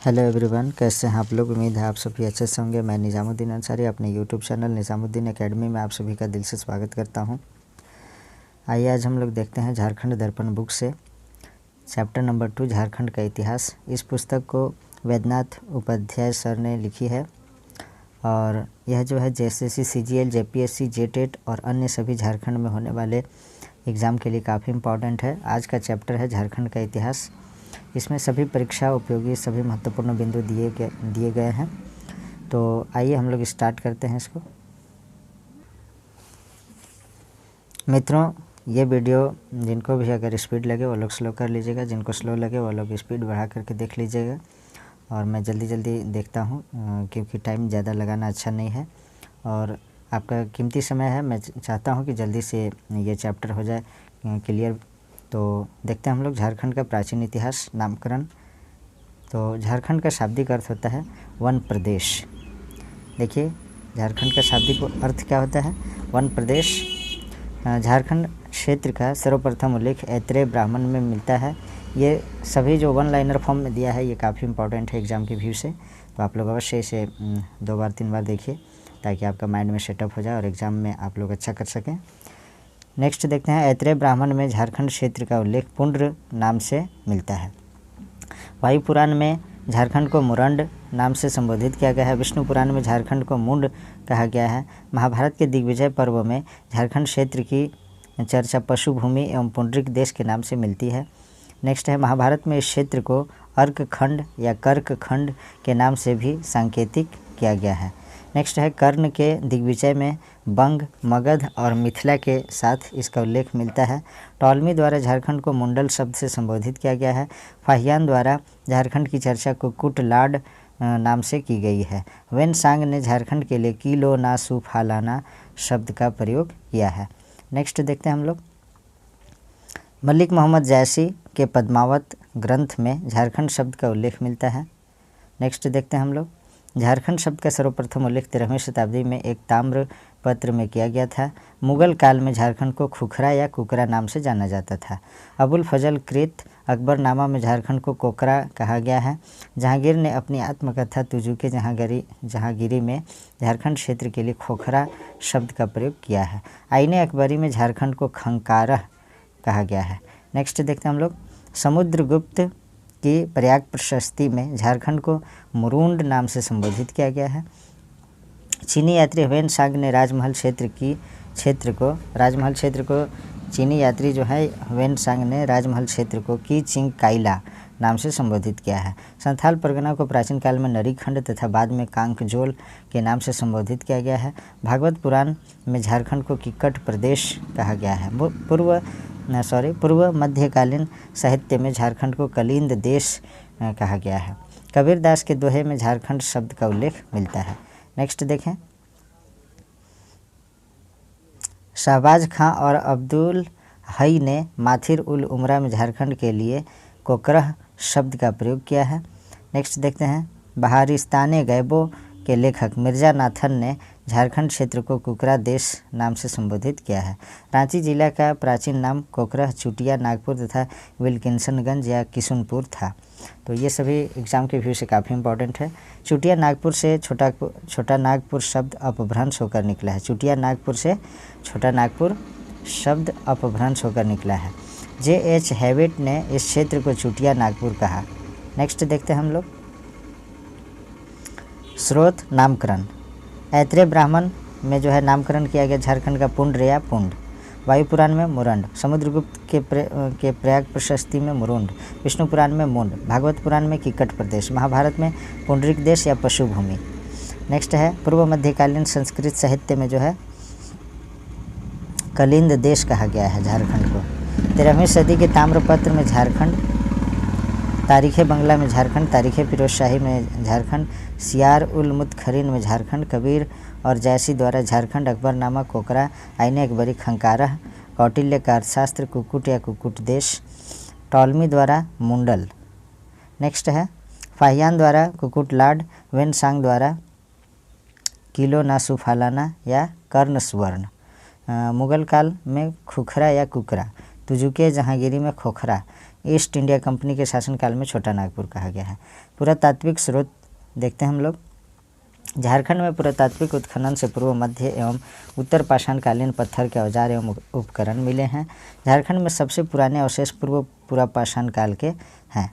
Hello everyone, कैसे हैं आप लोग। उम्मीद है आप सभी अच्छे से होंगे। मैं निज़ामुद्दीन अंसारी अपने यूट्यूब चैनल निज़ामुद्दीन एकेडमी में आप सभी का दिल से स्वागत करता हूं। आइए आज हम लोग देखते हैं झारखंड दर्पण बुक से चैप्टर नंबर 2 झारखंड का इतिहास। इस पुस्तक को वैद्यनाथ उपाध्याय सर ने लिखी है और यह जो है JSSC, CGL, JPSC, JTET और अन्य सभी झारखंड में होने वाले एग्ज़ाम के लिए काफ़ी इम्पॉर्टेंट है। आज का चैप्टर है झारखंड का इतिहास। इसमें सभी परीक्षा उपयोगी सभी महत्वपूर्ण बिंदु दिए गए हैं। तो आइए हम लोग स्टार्ट करते हैं इसको। मित्रों, ये वीडियो जिनको भी अगर स्पीड लगे वो लोग स्लो कर लीजिएगा, जिनको स्लो लगे वो लोग स्पीड बढ़ा करके देख लीजिएगा। और मैं जल्दी देखता हूँ क्योंकि टाइम ज़्यादा लगाना अच्छा नहीं है और आपका कीमती समय है। मैं चाहता हूँ कि जल्दी से ये चैप्टर हो जाए क्लियर। तो देखते हैं हम लोग झारखंड का प्राचीन इतिहास। नामकरण। तो झारखंड का शाब्दिक अर्थ होता है वन प्रदेश। देखिए, झारखंड का शाब्दिक अर्थ क्या होता है? वन प्रदेश। झारखंड क्षेत्र का सर्वप्रथम उल्लेख ऐत्रेय ब्राह्मण में मिलता है। ये सभी जो वन लाइनर फॉर्म में दिया है ये काफ़ी इंपॉर्टेंट है एग्ज़ाम के व्यू से। तो आप लोग अवश्य इसे 2 बार 3 बार देखिए ताकि आपका माइंड में सेटअप हो जाए और एग्ज़ाम में आप लोग अच्छा कर सकें। नेक्स्ट देखते हैं, ऐत्रेय ब्राह्मण में झारखंड क्षेत्र का उल्लेख पुंड्र नाम से मिलता है। वायु पुराण में झारखंड को मुरंड नाम से संबोधित किया गया है। विष्णु पुराण में झारखंड को मुंड कहा गया है। महाभारत के दिग्विजय पर्व में झारखंड क्षेत्र की चर्चा पशु भूमि एवं पुंडरिक देश के नाम से मिलती है। नेक्स्ट है, महाभारत में इस क्षेत्र को अर्क खंड या कर्क खंड के नाम से भी सांकेतिक किया गया है। नेक्स्ट है, कर्ण के दिग्विजय में बंग, मगध और मिथिला के साथ इसका उल्लेख मिलता है। टॉलमी द्वारा झारखंड को मुंडल शब्द से संबोधित किया गया है। फाहियान द्वारा झारखंड की चर्चा कुक्कुटलाड नाम से की गई है। वेनसांग ने झारखंड के लिए किलो ना सुफालाना शब्द का प्रयोग किया है। नेक्स्ट देखते हैं हम लोग, मलिक मोहम्मद जैसी के पद्मावत ग्रंथ में झारखंड शब्द का उल्लेख मिलता है। नेक्स्ट देखते हैं हम लोग, झारखंड शब्द का सर्वप्रथम उल्लेख 13वीं शताब्दी में एक ताम्र पत्र में किया गया था। मुगल काल में झारखंड को खुखरा या कुकरा नाम से जाना जाता था। अबुल फजल कृत अकबरनामा में झारखंड को कोकरा कहा गया है। जहांगीर ने अपनी आत्मकथा तुजुके जहांगीरी में झारखंड क्षेत्र के लिए खोखरा शब्द का प्रयोग किया है। आईने अकबरी में झारखंड को खंकारह कहा गया है। नेक्स्ट देखते हैं हम लोग, समुद्रगुप्त की प्रयाग प्रशस्ति में झारखंड को मुरुंड नाम से संबोधित किया गया है। चीनी यात्री ह्वेनसांग ने राजमहल क्षेत्र को चीनी यात्री जो है ह्वेनसांग ने राजमहल क्षेत्र को की चिंग काइला नाम से संबोधित किया है। संथाल परगना को प्राचीन काल में नरीखंड तथा बाद में कांकजोल के नाम से संबोधित किया गया है। भागवत पुराण में झारखंड को किक्कट प्रदेश कहा गया है। पूर्व मध्यकालीन साहित्य में झारखंड को कलिंद देश कहा गया है। कबीरदास के दोहे में झारखंड शब्द का उल्लेख मिलता है। नेक्स्ट देखें, शहबाज खां और अब्दुल हई ने माथिर उल उमरा में झारखंड के लिए कोकरह शब्द का प्रयोग किया है। नेक्स्ट देखते हैं, बहारिस्तान गैबो के लेखक मिर्जा नाथन ने झारखंड क्षेत्र को कुकरा देश नाम से संबोधित किया है। रांची जिला का प्राचीन नाम कोकरह, चुटिया नागपुर तथा विल्किंसनगंज या किशुनपुर था। तो ये सभी एग्ज़ाम के व्यू से काफ़ी इंपॉर्टेंट है। चुटिया नागपुर से छोटा नागपुर शब्द अपभ्रंश होकर निकला है। चुटिया नागपुर से छोटा नागपुर शब्द अपभ्रंश होकर निकला है। J.H. हैविट ने इस क्षेत्र को चुटिया नागपुर कहा। नेक्स्ट देखते हैं हम लोग, स्रोत नामकरण। ऐत्रेय ब्राह्मण में जो है नामकरण किया गया झारखंड का पुंड्र या पुंड। वायु पुराण में मुरंड। समुद्रगुप्त के प्रयाग प्रशस्ति में मुरुंड। विष्णु पुराण में मुंड। भागवत पुराण में किक्कट प्रदेश। महाभारत में पुंडरिक देश या पशु भूमि। नेक्स्ट है, पूर्व मध्यकालीन संस्कृत साहित्य में जो है कलिंद देश कहा गया है झारखंड को। 13वीं सदी के ताम्रपत्र में झारखंड, तारीख़ बंगला में झारखंड, तारीख़ फिरोज शाही में झारखंड, सियार उल मुतखरीन में झारखंड, कबीर और जैसी द्वारा झारखंड, अकबरनामा कोकरा, आईने अकबरी खंकारह, कौटिल्य का अर्थशास्त्र कुक्कुट या कुक्कुट देश, टॉलमी द्वारा मुंडल। नेक्स्ट है, फाहियान द्वारा कुक्कुटलाड, वेनसांग द्वारा किलो ना सुफालाना या कर्ण स्वर्ण। मुगल काल में खुखरा या कुकरा, तुजुके जहांगीरी में खोखरा, ईस्ट इंडिया कंपनी के शासनकाल में छोटा नागपुर कहा गया है। पुरातात्विक स्रोत देखते हैं हम लोग। झारखंड में पुरातात्विक उत्खनन से पूर्व, मध्य एवं उत्तर पाषाणकालीन पत्थर के औजार एवं उपकरण मिले हैं। झारखंड में सबसे पुराने अवशेष पूर्व पुरापाषाण काल के हैं।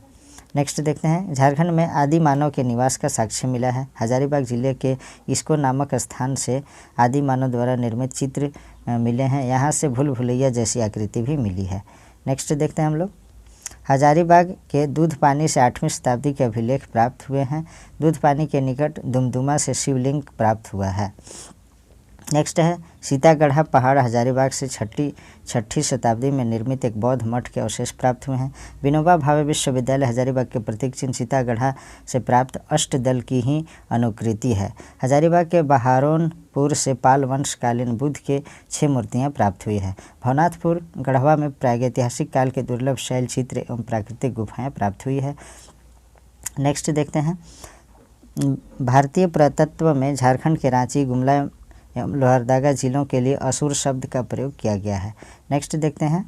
नेक्स्ट देखते हैं, झारखंड में आदि मानव के निवास का साक्ष्य मिला है। हजारीबाग जिले के इसको नामक स्थान से आदि मानव द्वारा निर्मित चित्र मिले हैं। यहाँ से भूल भुलैया जैसी आकृति भी मिली है। नेक्स्ट देखते हैं हम लोग, हजारीबाग के दूध पानी से 8वीं शताब्दी के अभिलेख प्राप्त हुए हैं। दूध पानी के निकट दुमदुमा से शिवलिंग प्राप्त हुआ है। नेक्स्ट है, सीतागढ़ा पहाड़ हजारीबाग से छठी शताब्दी में निर्मित एक बौद्ध मठ के अवशेष प्राप्त हुए हैं। विनोबा भावे विश्वविद्यालय हजारीबाग के प्रतीक चिन्ह सीतागढ़ा से प्राप्त अष्टदल की ही अनुकृति है। हजारीबाग के बहारोनपुर से पाल वंशकालीन बुद्ध के 6 मूर्तियां प्राप्त हुई है। भवनाथपुर गढ़वा में प्रागैतिहासिक काल के दुर्लभ शैल चित्र एवं प्राकृतिक गुफाएँ प्राप्त हुई है। नेक्स्ट देखते हैं, भारतीय पुरातत्व में झारखंड के रांची, गुमला एवं लोहरदगा जिलों के लिए असुर शब्द का प्रयोग किया गया है। नेक्स्ट देखते हैं,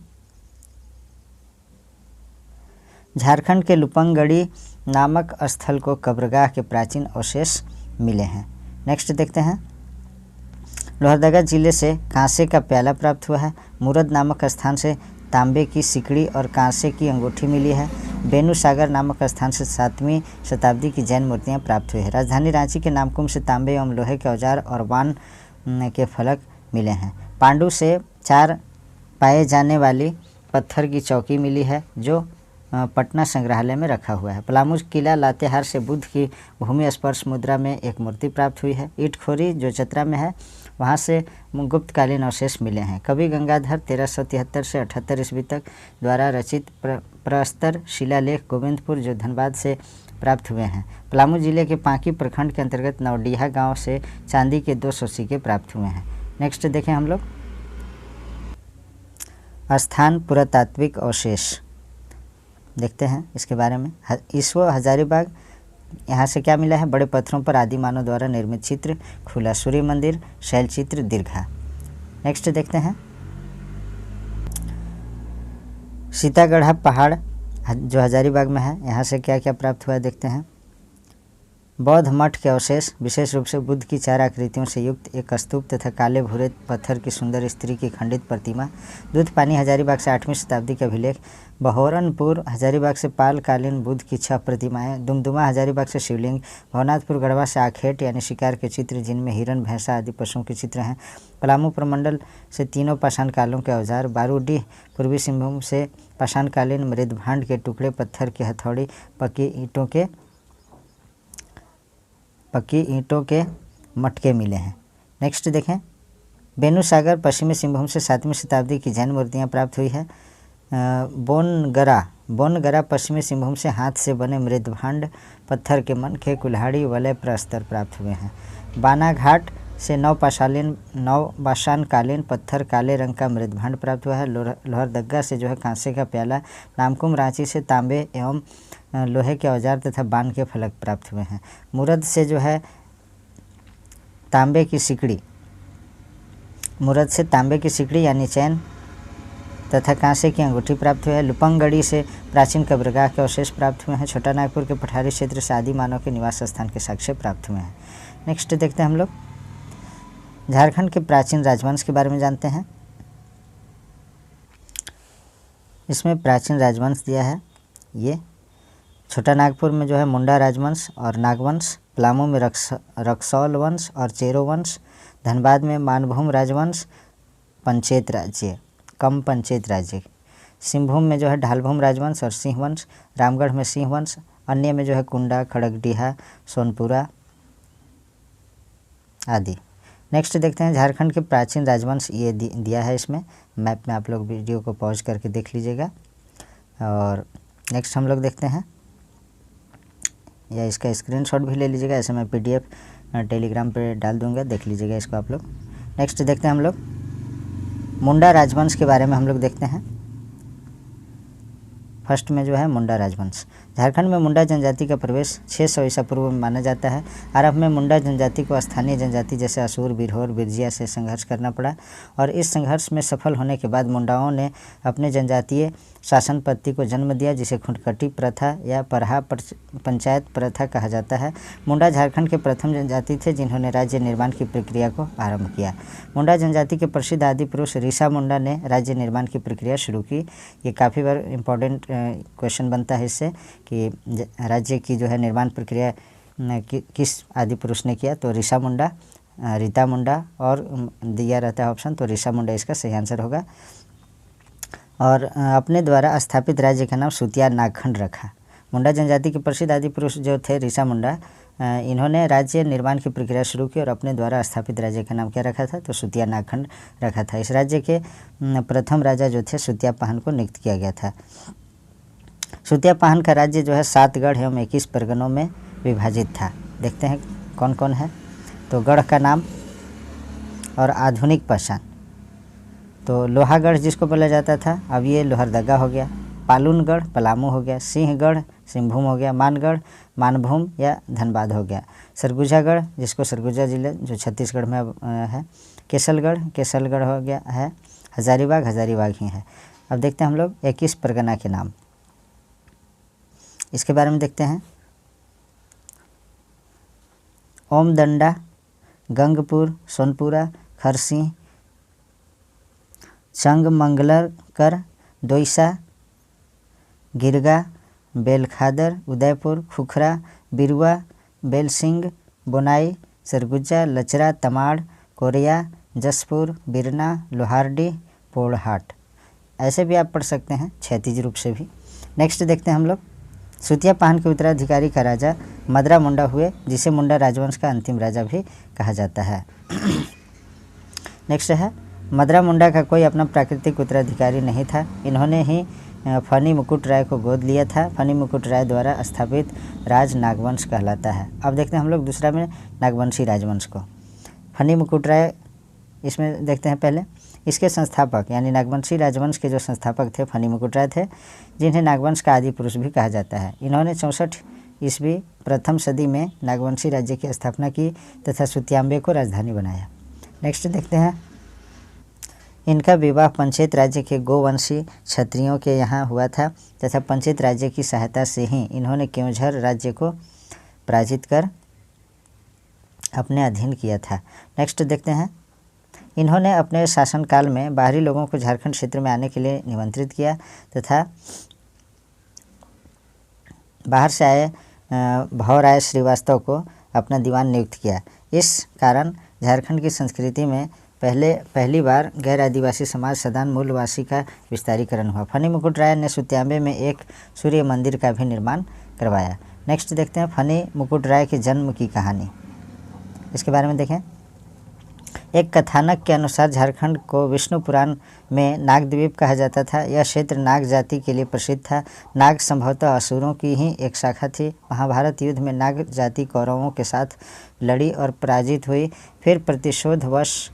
झारखंड के लुपंगड़ी नामक स्थल को कब्रगाह के प्राचीन अवशेष मिले हैं। नेक्स्ट देखते हैं, लोहरदगा जिले से कांसे का प्याला प्राप्त हुआ है। मुरद नामक स्थान से तांबे की सिकड़ी और कांसे की अंगूठी मिली है। बेनूसागर नामक स्थान से 7वीं शताब्दी की जैन मूर्तियां प्राप्त हुई है। राजधानी रांची के नामकुम से तांबे एवं लोहे के औजार और वान के फलक मिले हैं। पांडु से 4 पाए जाने वाली पत्थर की चौकी मिली है, जो पटना संग्रहालय में रखा हुआ है। पलामू किला लातेहार से बुद्ध की भूमि स्पर्श मुद्रा में एक मूर्ति प्राप्त हुई है। ईटखोरी जो चतरा में है, वहाँ से गुप्तकालीन अवशेष मिले हैं। कवि गंगाधर 1373 से 78 ईस्वी तक द्वारा रचित प्रस्तर शिलालेख गोविंदपुर जो धनबाद से प्राप्त हुए हैं। पलामू जिले के पांकी प्रखंड के अंतर्गत नवडीहा गांव से चांदी के 200 सिक्के प्राप्त हुए हैं। नेक्स्ट देखें हम लोग, स्थान पुरातात्विक अवशेष देखते हैं इसके बारे में। ईसो हजारीबाग, यहाँ से क्या मिला है, बड़े पत्थरों पर आदि मानव द्वारा निर्मित चित्र, खुला सूर्य मंदिर, शैल चित्र, दीर्घा। नेक्स्ट देखते हैं, सीतागढ़ा पहाड़ जो हजारीबाग में है, यहाँ से क्या क्या प्राप्त हुआ देखते हैं। बौद्ध मठ के अवशेष, विशेष रूप से बुद्ध की 4 आकृतियों से युक्त एक स्तूप तथा काले भूरे पत्थर की सुंदर स्त्री की खंडित प्रतिमा। दूध पानी हजारीबाग से 8वीं शताब्दी के अभिलेख। बहोरनपुर हजारीबाग से पाल कालीन बुद्ध की 6 प्रतिमाएं। दुमदुमा हजारीबाग से शिवलिंग। भवनाथपुर गढ़वा से आखेट यानी शिकार के चित्र, जिनमें हिरण, भैंसा आदि पशुओं के चित्र हैं। पलामू प्रमंडल से तीनों पाषाण कालों के औजार। बारूडीह पूर्वी सिंहभूम से पाषाणकालीन मृदभांड के टुकड़े, पत्थर की हथौड़ी, पक्की ईंटों के मटके मिले हैं। नेक्स्ट देखें, बेनूसागर पश्चिमी सिंहभूम से 7वीं शताब्दी की जैन मूर्तियां प्राप्त हुई है। बोनगरा पश्चिमी सिंहभूम से हाथ से बने मृदभांड, पत्थर के मनखे, कुल्हाड़ी, वलय प्रस्तर प्राप्त हुए हैं। बानाघाट से नवपाषाणकालीन पत्थर, काले रंग का मृदभांड प्राप्त हुआ है। लोहरदगा से जो है कांसे का प्याला। नामकुम रांची से तांबे एवं लोहे के औजार तथा बाण के फलक प्राप्त हुए हैं। मुरद से जो है तांबे की सिकड़ी यानी चैन तथा कांसे की अंगूठी प्राप्त हुई है। लुपंगड़ी से प्राचीन कब्रगाह के अवशेष प्राप्त हुए हैं। छोटा नागपुर के पठारी क्षेत्र से आदि मानव के निवास स्थान के साक्ष्य प्राप्त हुए हैं। नेक्स्ट देखते हैं हम लोग, झारखंड के प्राचीन राजवंश के बारे में जानते हैं। इसमें प्राचीन राजवंश दिया है, ये छोटा नागपुर में जो है मुंडा राजवंश और नागवंश, पलामू में रक्सौल वंश और चेरो वंश, धनबाद में मानभूम राजवंश, पंचेत राज्य, सिंहभूम में जो है ढालभूम राजवंश और सिंह वंश, रामगढ़ में सिंह वंश, अन्य में जो है कुंडा, खड़गडीहा, सोनपुरा आदि। नेक्स्ट देखते हैं झारखंड के प्राचीन राजवंश, ये दिया है इसमें मैप में, आप लोग वीडियो को पॉज करके देख लीजिएगा। और नेक्स्ट हम लोग देखते हैं, या इसका स्क्रीनशॉट भी ले लीजिएगा, ऐसे मैं PDF टेलीग्राम पे डाल दूंगा, देख लीजिएगा इसको आप लोग। नेक्स्ट देखते हैं हम लोग मुंडा राजवंश के बारे में हम लोग देखते हैं। फर्स्ट में जो है मुंडा राजवंश। झारखंड में मुंडा जनजाति का प्रवेश 600 ईसा पूर्व में माना जाता है। आरंभ में मुंडा जनजाति को स्थानीय जनजाति जैसे असुर, बिरहोर, बिरजिया से संघर्ष करना पड़ा और इस संघर्ष में सफल होने के बाद मुंडाओं ने अपने जनजातीय शासन पद्धति को जन्म दिया, जिसे खुंटकटी प्रथा या परहा पंचायत प्रथा कहा जाता है। मुंडा झारखंड के प्रथम जनजाति थे जिन्होंने राज्य निर्माण की प्रक्रिया को आरंभ किया। मुंडा जनजाति के प्रसिद्ध आदि पुरुष रीसा मुंडा ने राज्य निर्माण की प्रक्रिया शुरू की। ये काफ़ी बार इम्पोर्टेंट क्वेश्चन बनता है इससे कि राज्य की जो है निर्माण प्रक्रिया किस आदि पुरुष ने किया, तो रीसा मुंडा, रीता मुंडा और दिया रहता है ऑप्शन, तो रीसा मुंडा इसका सही आंसर होगा। और अपने द्वारा स्थापित राज्य का नाम सुतिया नागखंड रखा। मुंडा जनजाति के प्रसिद्ध आदि पुरुष जो थे रीसा मुंडा, इन्होंने राज्य निर्माण की प्रक्रिया शुरू की और अपने द्वारा स्थापित राज्य का नाम क्या रखा था, तो सुतिया नागखंड रखा था। इस राज्य के प्रथम राजा जो थे सुतिया पाहन को नियुक्त किया गया था। सुतिया पाहन का राज्य जो है 7 गढ़ एवं 21 परगनों में विभाजित था। देखते हैं कौन कौन है। तो गढ़ का नाम और आधुनिक पहचान, तो लोहागढ़ जिसको बोला जाता था अब ये लोहरदगा हो गया, पालूनगढ़ पलामू हो गया, सिंहगढ़ सिंहभूम हो गया, मानगढ़ मानभूम या धनबाद हो गया, सरगुजागढ़ जिसको सरगुजा जिले जो छत्तीसगढ़ में है, केसलगढ़ केसलगढ़ हो गया है, हजारीबाग हजारीबाग ही है। अब देखते हैं हम लोग 21 परगना के नाम, इसके बारे में देखते हैं। ओमदंडा, गंगपुर, सोनपुरा, खरसिंह, चंगमंगलकर, दोईसा, गिरगा, बेलखादर, उदयपुर, खुखरा, बिरुआ, बेलसिंग, बोनाई, सरगुजा, लचरा, तमाड़, कोरिया, जसपुर, बिरना, लोहारडी, पोड़हाट। ऐसे भी आप पढ़ सकते हैं क्षैतिज रूप से भी। नेक्स्ट देखते हैं हम लोग। सुतिया पाहन के उत्तराधिकारी का राजा मदरा मुंडा हुए, जिसे मुंडा राजवंश का अंतिम राजा भी कहा जाता है। नेक्स्ट है मदरा मुंडा का कोई अपना प्राकृतिक उत्तराधिकारी नहीं था। इन्होंने ही फनी मुकुट राय को गोद लिया था। फनी मुकुट राय द्वारा स्थापित राज नागवंश कहलाता है। अब देखते हैं हम लोग दूसरा में नागवंशी राजवंश को। फनी मुकुट राय इसमें देखते हैं पहले। इसके संस्थापक यानी नागवंशी राजवंश के जो संस्थापक थे फनी मुकुट राय थे, जिन्हें नागवंश का आदि पुरुष भी कहा जाता है। इन्होंने 64 ईस्वी प्रथम सदी में नागवंशी राज्य की स्थापना की तथा सुतियांबे को राजधानी बनाया। नेक्स्ट देखते हैं। इनका विवाह पंचेत राज्य के गोवंशी क्षत्रियों के यहाँ हुआ था तथा पंचेत राज्य की सहायता से ही इन्होंने केवझर राज्य को पराजित कर अपने अधीन किया था। नेक्स्ट देखते हैं। इन्होंने अपने शासनकाल में बाहरी लोगों को झारखंड क्षेत्र में आने के लिए निमंत्रित किया तथा बाहर से आए भवराय श्रीवास्तव को अपना दीवान नियुक्त किया। इस कारण झारखंड की संस्कृति में पहली बार गैर आदिवासी समाज सदान मूलवासी का विस्तारीकरण हुआ। फनी मुकुट राय ने सुतियांबे में एक सूर्य मंदिर का भी निर्माण करवाया। नेक्स्ट देखते हैं फनी मुकुट राय के जन्म की कहानी, इसके बारे में देखें। एक कथानक के अनुसार झारखंड को विष्णु पुराण में नागद्वीप कहा जाता था। यह क्षेत्र नाग जाति के लिए प्रसिद्ध था। नाग संभवतः असुरों की ही एक शाखा थी। महाभारत युद्ध में नाग जाति कौरवों के साथ लड़ी और पराजित हुई। फिर प्रतिशोधवश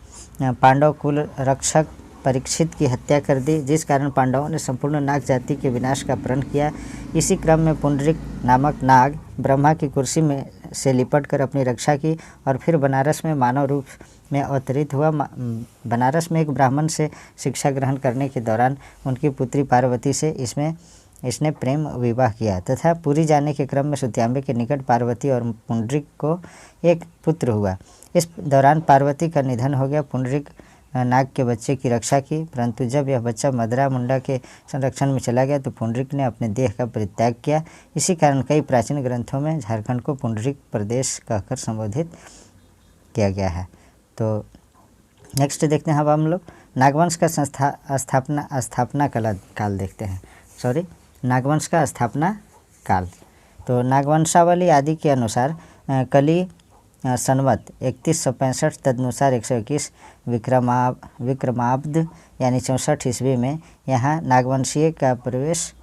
पांडव कुल रक्षक परीक्षित की हत्या कर दी, जिस कारण पांडवों ने संपूर्ण नाग जाति के विनाश का प्रण किया। इसी क्रम में पुंडरीक नामक नाग ब्रह्मा की कुर्सी में से लिपट कर अपनी रक्षा की और फिर बनारस में मानव रूप में अवतरित हुआ। बनारस में एक ब्राह्मण से शिक्षा ग्रहण करने के दौरान उनकी पुत्री पार्वती से इसने प्रेम विवाह किया तथा पूरी जाने के क्रम में सुतियांबे के निकट पार्वती और पुंडरीक को एक पुत्र हुआ। इस दौरान पार्वती का निधन हो गया। पुंडरीक नाग के बच्चे की रक्षा की, परंतु जब यह बच्चा मदरा मुंडा के संरक्षण में चला गया तो पुंडरीक ने अपने देह का परित्याग किया। इसी कारण कई प्राचीन ग्रंथों में झारखंड को पुंडरीक प्रदेश कहकर संबोधित किया गया है। तो नेक्स्ट देखते हैं अब हम लोग नागवंश का स्थापना काल देखते हैं। नागवंश का स्थापना काल। तो नागवंशावली आदि के अनुसार कली संवत 3165 तदनुसार 121 विक्रमाब्द यानी 64 ईस्वी में यहाँ नागवंशीय का प्रवेश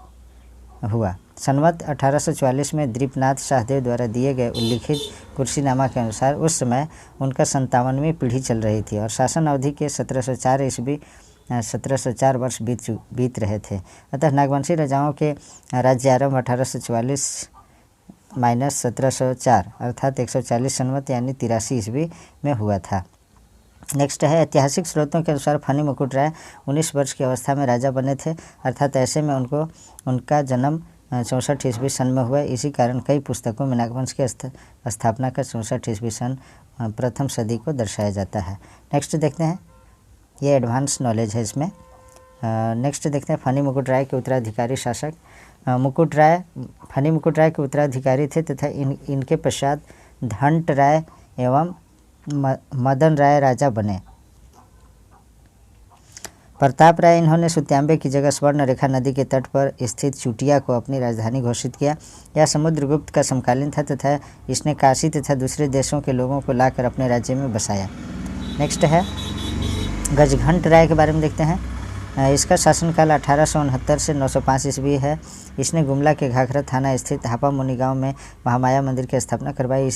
हुआ। संवत 1844 में दीपनाथ शाहदेव द्वारा दिए गए उल्लिखित कुर्सीनामा के अनुसार उस समय उनका 57वीं पीढ़ी चल रही थी और शासन अवधि के 1704 ईस्वी 1704 वर्ष बीत रहे थे। अतः नागवंशी राजाओं के राज्य आरंभ 1844 माइनस 1704 अर्थात 140 संवत यानी 83 ईस्वी में हुआ था। नेक्स्ट है, ऐतिहासिक स्रोतों के अनुसार फनी मुकुट राय 19 वर्ष की अवस्था में राजा बने थे, अर्थात ऐसे में उनका जन्म 64 ईस्वी सन में हुआ। इसी कारण कई पुस्तकों में नागवंश की स्थापना का 64 ईस्वी सन प्रथम सदी को दर्शाया जाता है। नेक्स्ट देखते हैं, ये एडवांस नॉलेज है इसमें। नेक्स्ट देखते हैं, फनी मुकुट राय के उत्तराधिकारी शासक। फनी मुकुट राय के उत्तराधिकारी थे तथा इनके पश्चात धंट राय एवं मदन राय राजा बने। प्रताप राय इन्होंने सुत्यांबे की जगह स्वर्ण रेखा नदी के तट पर स्थित चुटिया को अपनी राजधानी घोषित किया। यह समुद्रगुप्त का समकालीन था तथा इसने काशी तथा दूसरे देशों के लोगों को लाकर अपने राज्य में बसाया। नेक्स्ट है, गजघंट राय के बारे में देखते हैं। इसका शासनकाल 1869 से 905 ईस्वी है। इसने गुमला के घाघरा थाना स्थित हापा मुनि गाँव में महामाया मंदिर की स्थापना करवाई।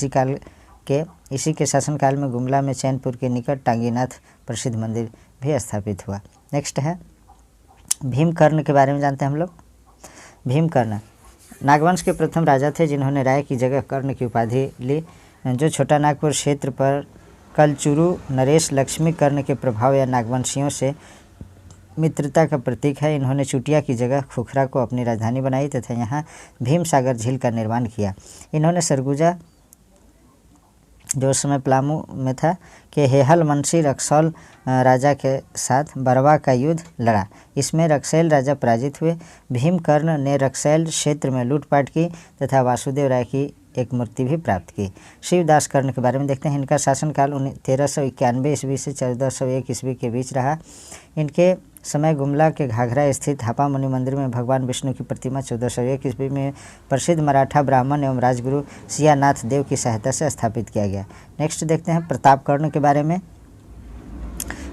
इसी के शासनकाल में गुमला में चैनपुर के निकट टांगीनाथ प्रसिद्ध मंदिर भी स्थापित हुआ। नेक्स्ट है, भीमकर्ण के बारे में जानते हैं हम लोग। भीमकर्ण नागवंश के प्रथम राजा थे जिन्होंने राय की जगह कर्ण की उपाधि ली, जो छोटा नागपुर क्षेत्र पर कलचुरु नरेश लक्ष्मी कर्ण के प्रभाव या नागवंशियों से मित्रता का प्रतीक है। इन्होंने चुटिया की जगह खुखरा को अपनी राजधानी बनाई तथा यहाँ भीम सागर झील का निर्माण किया। इन्होंने सरगुजा, जो उस समय पलामू में था, के हेहल मंशी रक्सौल राजा के साथ बरवा का युद्ध लड़ा। इसमें रक्सैल राजा पराजित हुए। भीमकर्ण ने रक्सैल क्षेत्र में लूटपाट की तथा वासुदेव राय की एक मूर्ति भी प्राप्त की। शिवदास कर्ण के बारे में देखते हैं। इनका शासनकाल 1391 ईस्वी से 1401 ईस्वी के बीच रहा। इनके समय गुमला के घाघरा स्थित हापा मुनि मंदिर में भगवान विष्णु की प्रतिमा 1401 ईस्वी में प्रसिद्ध मराठा ब्राह्मण एवं राजगुरु सियानाथ देव की सहायता से स्थापित किया गया। नेक्स्ट देखते हैं, प्रतापकर्ण के बारे में।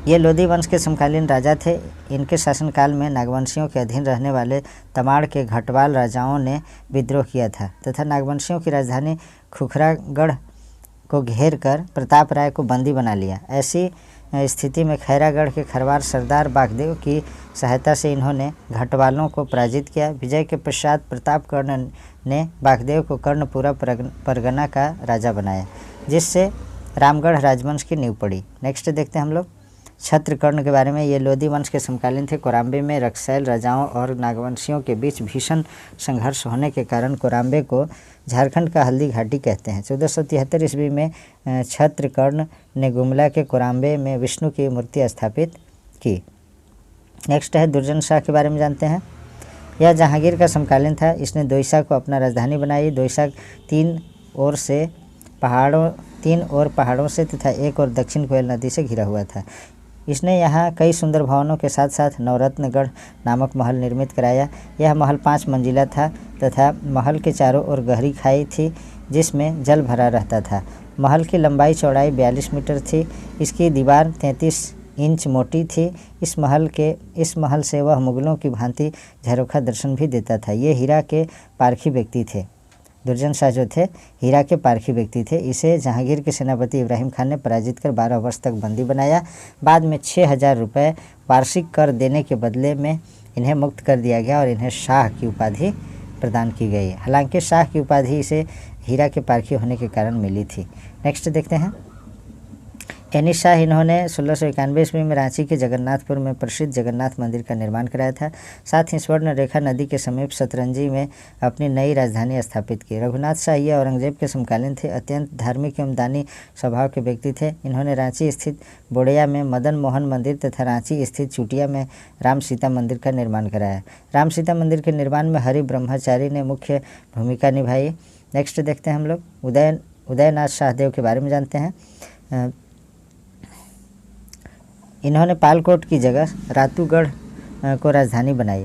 ये लोधी वंश के समकालीन राजा थे। इनके शासनकाल में नागवंशियों के अधीन रहने वाले तमाड़ के घटवाल राजाओं ने विद्रोह किया था तथा नागवंशियों की राजधानी खुखरागढ़ को घेर कर प्रताप राय को बंदी बना लिया। ऐसी स्थिति में खैरागढ़ के खरवार सरदार बागदेव की सहायता से इन्होंने घटवालों को पराजित किया। विजय के पश्चात प्रतापकर्ण ने बागदेव को कर्णपुरा परगना का राजा बनाया, जिससे रामगढ़ राजवंश की नींव पड़ी। नेक्स्ट देखते हैं हम लोग छत्रकर्ण के बारे में। ये लोधी वंश के समकालीन थे। कोराम्बे में रक्सैल राजाओं और नागवंशियों के बीच भीषण संघर्ष होने के कारण कोराम्बे को झारखंड का हल्दी घाटी कहते हैं। 1473 ईस्वी में छत्रकर्ण ने गुमला के कोराम्बे में विष्णु की मूर्ति स्थापित की। नेक्स्ट है, दुर्जन शाह के बारे में जानते हैं। यह जहांगीर का समकालीन था। इसने दोईसा को अपना राजधानी बनाई। दोईसा तीन ओर पहाड़ों से तथा एक और दक्षिण कोयल नदी से घिरा हुआ था। इसने यहाँ कई सुंदर भवनों के साथ साथ नवरत्नगढ़ नामक महल निर्मित कराया। यह महल 5 मंजिला था तथा महल के चारों ओर गहरी खाई थी जिसमें जल भरा रहता था। महल की लंबाई चौड़ाई 42 मीटर थी। इसकी दीवार 33 इंच मोटी थी। इस महल से वह मुगलों की भांति झरोखा दर्शन भी देता था। ये हीरा के पारखी व्यक्ति थे। दुर्जन शाह जो थे हीरा के पारखी व्यक्ति थे। इसे जहांगीर के सेनापति इब्राहिम खान ने पराजित कर 12 वर्ष तक बंदी बनाया। बाद में 6000 रुपये वार्षिक कर देने के बदले में इन्हें मुक्त कर दिया गया और इन्हें शाह की उपाधि प्रदान की गई। हालांकि शाह की उपाधि इसे हीरा के पारखी होने के कारण मिली थी। नेक्स्ट देखते हैं, एनी शाह इन्होंने 1691 ईस्वी में रांची के जगन्नाथपुर में प्रसिद्ध जगन्नाथ मंदिर का निर्माण कराया था। साथ ही स्वर्ण रेखा नदी के समीप सतरंजी में अपनी नई राजधानी स्थापित की। रघुनाथ शाह ये औरंगजेब के समकालीन थे। अत्यंत धार्मिक एवं दानी स्वभाव के व्यक्ति थे। इन्होंने रांची स्थित बोड़िया में मदन मोहन मंदिर तथा रांची स्थित चुटिया में राम सीता मंदिर का निर्माण कराया। राम सीता मंदिर के निर्माण में हरि ब्रह्मचारी ने मुख्य भूमिका निभाई। नेक्स्ट देखते हैं हम लोग उदयनाथ शाहदेव के बारे में जानते हैं। इन्होंने पालकोट की जगह रातूगढ़ को राजधानी बनाई।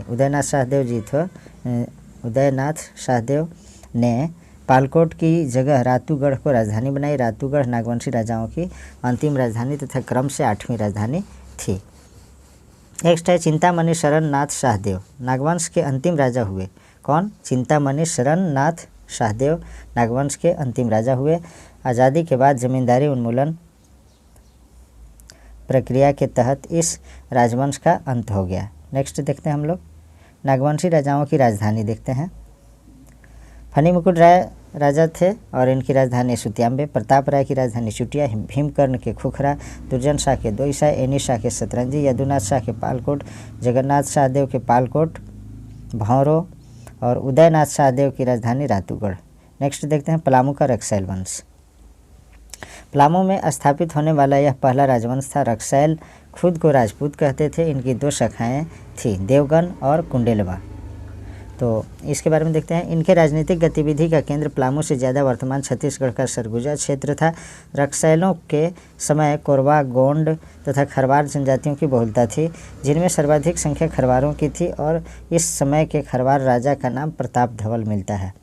उदयनाथ शाहदेव ने पालकोट की जगह रातूगढ़ को राजधानी बनाई। रातूगढ़ नागवंशी राजाओं की अंतिम राजधानी तथा क्रम से 8वीं राजधानी थी। नेक्स्ट है, चिंतामणि शरण नाथ शाहदेव नागवंश के अंतिम राजा हुए। कौन? चिंतामणि शरण नाथ शाहदेव नागवंश के अंतिम राजा हुए। आज़ादी के बाद जमींदारी उन्मूलन प्रक्रिया के तहत इस राजवंश का अंत हो गया। नेक्स्ट देखते हैं हम लोग नागवंशी राजाओं की राजधानी देखते हैं। फनी मुकुट राय राजा थे और इनकी राजधानी सुतियांबे। प्रताप राय की राजधानी चुटिया, भीमकर्ण के खुखरा, दुर्जन शाह के दोईसा, एनी शाह के सतरंजी, यदुनाथ शाह के पालकोट, जगन्नाथ शाहदेव के पालकोट भौरों और उदयनाथ शाहदेव की राजधानी रातूगढ़। नेक्स्ट देखते हैं पलामू का रक्सैल वंश। पलामू में स्थापित होने वाला यह पहला राजवंश था। रक्सैल खुद को राजपूत कहते थे। इनकी दो शाखाएं थी, देवगन और कुंडेलवा। तो इसके बारे में देखते हैं। इनके राजनीतिक गतिविधि का केंद्र पलामू से ज़्यादा वर्तमान छत्तीसगढ़ का सरगुजा क्षेत्र था। रक्सैलों के समय कोरवा, गोंड तथा खरवार जनजातियों की बहुलता थी, जिनमें सर्वाधिक संख्या खरवारों की थी और इस समय के खरवार राजा का नाम प्रताप धवल मिलता है।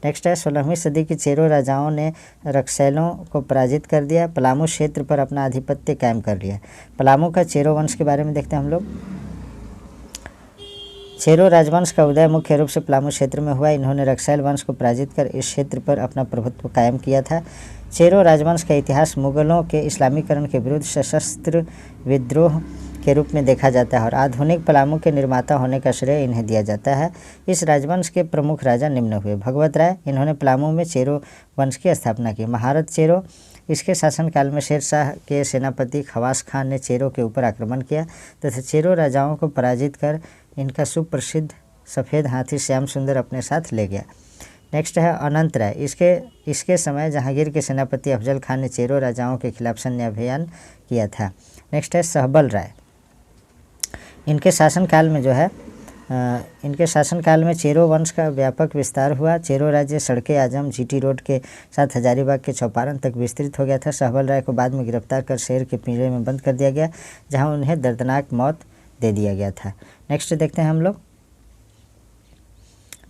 नेक्स्ट है 16वीं सदी की चेरो राजाओं ने रक्सैलों को पराजित कर दिया, पलामू क्षेत्र पर अपना आधिपत्य कायम कर लिया। पलामू का चेरो वंश के बारे में देखते हैं हम लोग। चेरो राजवंश का उदय मुख्य रूप से पलामू क्षेत्र में हुआ। इन्होंने रक्सैल वंश को पराजित कर इस क्षेत्र पर अपना प्रभुत्व कायम किया था। चेरो राजवंश का इतिहास मुगलों के इस्लामीकरण के विरुद्ध सशस्त्र विद्रोह के रूप में देखा जाता है और आधुनिक पलामू के निर्माता होने का श्रेय इन्हें दिया जाता है। इस राजवंश के प्रमुख राजा निम्न हुए। भगवत राय, इन्होंने पलामू में चेरो वंश की स्थापना की। महारत चेरो, इसके शासनकाल में शेर शाह के सेनापति खवास खान ने चेरो के ऊपर आक्रमण किया तथा चेरो राजाओं को पराजित कर इनका सुप्रसिद्ध सफ़ेद हाथी श्याम सुंदर अपने साथ ले गया। नेक्स्ट है अनंत राय। इसके समय जहांगीर के सेनापति अफजल खान ने चेरो राजाओं के खिलाफ सैन्य अभियान किया था। नेक्स्ट है सहबल राय। इनके शासनकाल में चेरो वंश का व्यापक विस्तार हुआ। चेरो राज्य सड़के आजम जीटी रोड के साथ हजारीबाग के चौपारण तक विस्तृत हो गया था। सहबल राय को बाद में गिरफ्तार कर शेर के पिंजरे में बंद कर दिया गया, जहां उन्हें दर्दनाक मौत दे दिया गया था। नेक्स्ट देखते हैं हम लोग।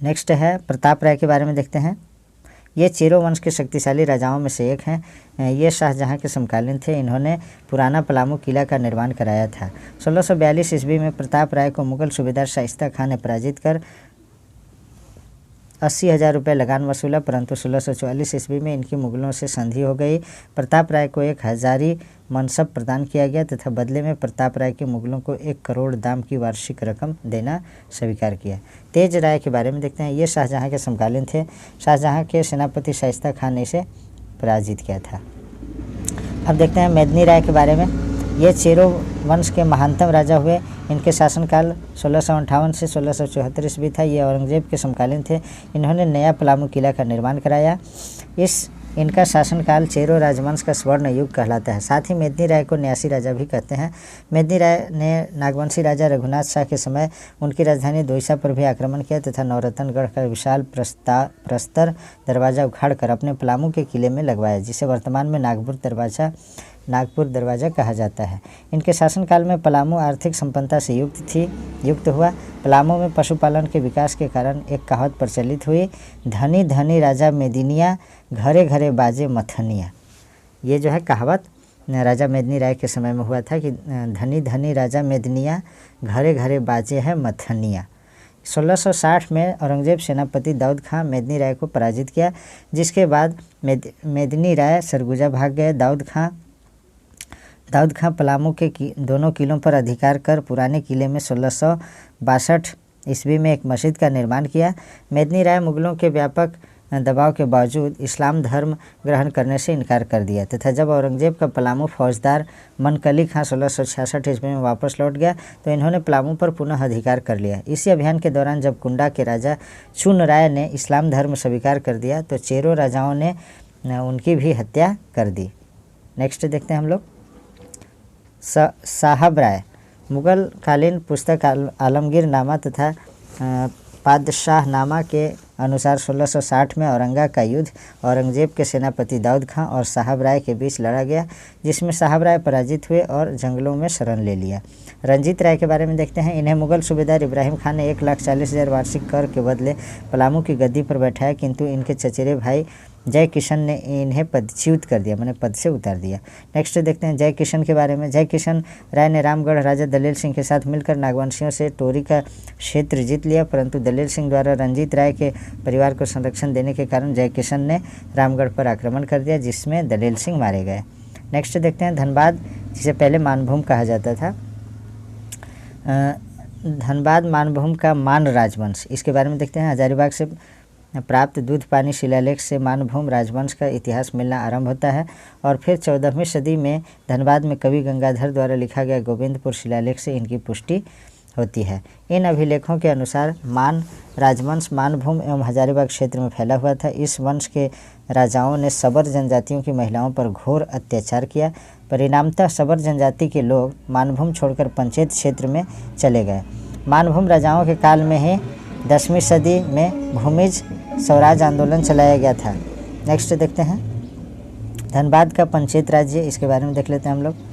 नेक्स्ट है प्रताप राय के बारे में देखते हैं। ये चेरो वंश के शक्तिशाली राजाओं में से एक हैं। ये शाहजहां के समकालीन थे। इन्होंने पुराना पलामू किला का निर्माण कराया था। 1642 ईस्वी में प्रताप राय को मुगल सूबेदार शाइस्ता खान ने पराजित कर 80,000 रुपये लगान वसूला, परंतु 1644 ईस्वी में इनकी मुगलों से संधि हो गई। प्रताप राय को 1 हज़ारी मनसब प्रदान किया गया तथा बदले में प्रताप राय के मुगलों को 1 करोड़ दाम की वार्षिक रकम देना स्वीकार किया। तेज राय के बारे में देखते हैं। ये शाहजहां के समकालीन थे। शाहजहां के सेनापति शाइस्ता खान ने इसे पराजित किया था। अब देखते हैं मेदिनी राय के बारे में। ये चेरो वंश के महानतम राजा हुए। इनके शासनकाल 1658 से 1674 ईस्वी था। ये औरंगजेब के समकालीन थे। इन्होंने नया पलामू किला का निर्माण कराया। इनका शासनकाल चेरो राजवंश का स्वर्ण युग कहलाता है। साथ ही मेदिनी राय को न्यासी राजा भी कहते हैं। मेदिनी राय ने नागवंशी राजा रघुनाथ शाह के समय उनकी राजधानी दोईसा पर भी आक्रमण किया तथा नवरत्नगढ़ का विशाल प्रस्तर दरवाज़ा उखाड़कर अपने पलामू के किले में लगवाया, जिसे वर्तमान में नागपुर दरवाज़ा कहा जाता है। इनके शासनकाल में पलामू आर्थिक संपन्नता से युक्त हुआ। पलामू में पशुपालन के विकास के कारण एक कहावत प्रचलित हुई, धनी धनी राजा मेदिनिया, घरे घरे बाजे मथनिया। ये जो है कहावत राजा मेदिनी राय के समय में हुआ था कि धनी धनी राजा मेदिनिया, घरे घरे बाजे है मथनिया। 1660 में औरंगजेब सेनापति दाऊद खां मेदिनी राय को पराजित किया, जिसके बाद मेदिनी राय सरगुजा भाग गए। दाऊद खां पलामू के दोनों किलों पर अधिकार कर पुराने किले में 1662 ईस्वी में एक मस्जिद का निर्माण किया। मेदिनी राय मुगलों के व्यापक दबाव के बावजूद इस्लाम धर्म ग्रहण करने से इनकार कर दिया तथा जब औरंगजेब का पलामू फौजदार मनकली खां 1666 ईस्वी में वापस लौट गया तो इन्होंने पलामू पर पुनः अधिकार कर लिया। इसी अभियान के दौरान जब कुंडा के राजा चुन राय ने इस्लाम धर्म स्वीकार कर दिया तो चेरो राजाओं ने उनकी भी हत्या कर दी। नेक्स्ट देखते हैं हम लोग। साहब राय मुगल कालीन पुस्तक आलमगीर नामा तथा पादशाह नामा के अनुसार 1660 में औरंगा का युद्ध औरंगजेब के सेनापति दाऊद खां और साहब राय के बीच लड़ा गया, जिसमें साहब राय पराजित हुए और जंगलों में शरण ले लिया। रंजीत राय के बारे में देखते हैं। इन्हें मुगल सूबेदार इब्राहिम खान ने 1,40,000 वार्षिक कर के बदले पलामू की गद्दी पर बैठाया, किंतु इनके चचेरे भाई जय किशन ने इन्हें पदच्युत कर दिया, मैंने पद से उतार दिया। नेक्स्ट देखते हैं जय किशन के बारे में। जय किशन राय ने रामगढ़ राजा दलेल सिंह के साथ मिलकर नागवंशियों से टोरी का क्षेत्र जीत लिया, परंतु दलेल सिंह द्वारा रंजीत राय के परिवार को संरक्षण देने के कारण जय किशन ने रामगढ़ पर आक्रमण कर दिया, जिसमें दलेल सिंह मारे गए। नेक्स्ट देखते हैं धनबाद, जिसे पहले मानभूम कहा जाता था। धनबाद मानभूम का मान राजवंश, इसके बारे में देखते हैं। हजारीबाग से प्राप्त दूध पानी शिलालेख से मानभूम राजवंश का इतिहास मिलना आरंभ होता है और फिर 14वीं सदी में धनबाद में कवि गंगाधर द्वारा लिखा गया गोविंदपुर शिलालेख से इनकी पुष्टि होती है। इन अभिलेखों के अनुसार मान राजवंश मानभूम एवं हजारीबाग क्षेत्र में फैला हुआ था। इस वंश के राजाओं ने सबर जनजातियों की महिलाओं पर घोर अत्याचार किया। परिणामतः सबर जनजाति के लोग मानभूम छोड़कर पंचेत क्षेत्र में चले गए। मानभूम राजाओं के काल में ही 10वीं सदी में भूमिज स्वराज आंदोलन चलाया गया था। नेक्स्ट देखते हैं धनबाद का पंचेत राज्य, इसके बारे में देख लेते हैं हम लोग।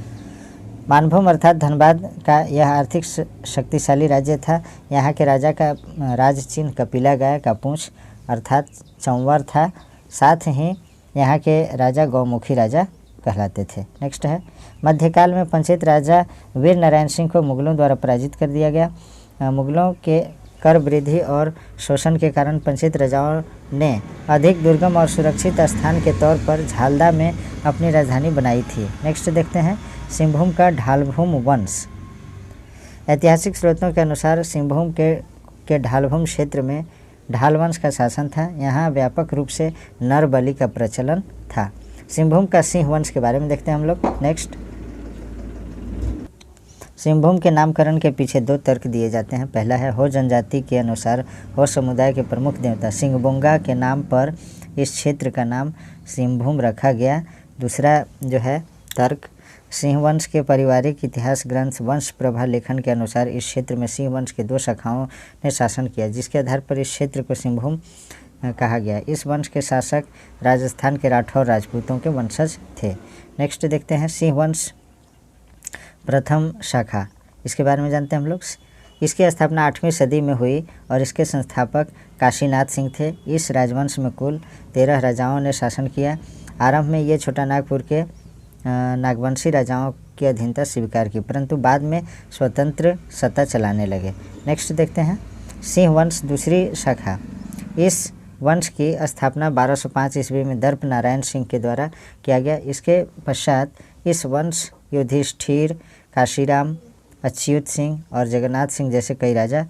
मानभूम अर्थात धनबाद का यह आर्थिक शक्तिशाली राज्य था। यहाँ के राजा का राज चिन्ह कपिला गाय का पूंछ अर्थात चंवर था। साथ ही यहाँ के राजा गौमुखी राजा कहलाते थे। नेक्स्ट है मध्यकाल में पंचेत राजा वीर नारायण सिंह को मुगलों द्वारा पराजित कर दिया गया। मुगलों के कर वृद्धि और शोषण के कारण पंचेत राजाओं ने अधिक दुर्गम और सुरक्षित स्थान के तौर पर झालदा में अपनी राजधानी बनाई थी। नेक्स्ट देखते हैं सिंहभूम का ढालभूम वंश। ऐतिहासिक स्रोतों के अनुसार सिंहभूम के ढालभूम क्षेत्र में ढाल वंश का शासन था। यहाँ व्यापक रूप से नर बलि का प्रचलन था। सिंहभूम का सिंह वंश के बारे में देखते हैं हम लोग। नेक्स्ट सिंहभूम के नामकरण के पीछे दो तर्क दिए जाते हैं। पहला है हो जनजाति के अनुसार हो समुदाय के प्रमुख देवता सिंहबोंगा के नाम पर इस क्षेत्र का नाम सिंहभूम रखा गया। दूसरा जो है तर्क सिंह वंश के पारिवारिक इतिहास ग्रंथ वंश प्रभा लेखन के अनुसार इस क्षेत्र में सिंह वंश के 2 शाखाओं ने शासन किया, जिसके आधार पर इस क्षेत्र को सिंहभूम कहा गया। इस वंश के शासक राजस्थान के राठौर राजपूतों के वंशज थे। नेक्स्ट देखते हैं सिंह वंश प्रथम शाखा, इसके बारे में जानते हैं हम लोग। इसकी स्थापना 8वीं सदी में हुई और इसके संस्थापक काशीनाथ सिंह थे। इस राजवंश में कुल 13 राजाओं ने शासन किया। आरंभ में ये छोटा नागपुर के नागवंशी राजाओं की अधीनता स्वीकार की, परंतु बाद में स्वतंत्र सत्ता चलाने लगे। नेक्स्ट देखते हैं सिंह वंश दूसरी शाखा। इस वंश की स्थापना 1205 ईस्वी में दर्प नारायण सिंह के द्वारा किया गया। इसके पश्चात इस वंश युधिष्ठिर, काशीराम, अच्युत सिंह और जगन्नाथ सिंह जैसे कई राजा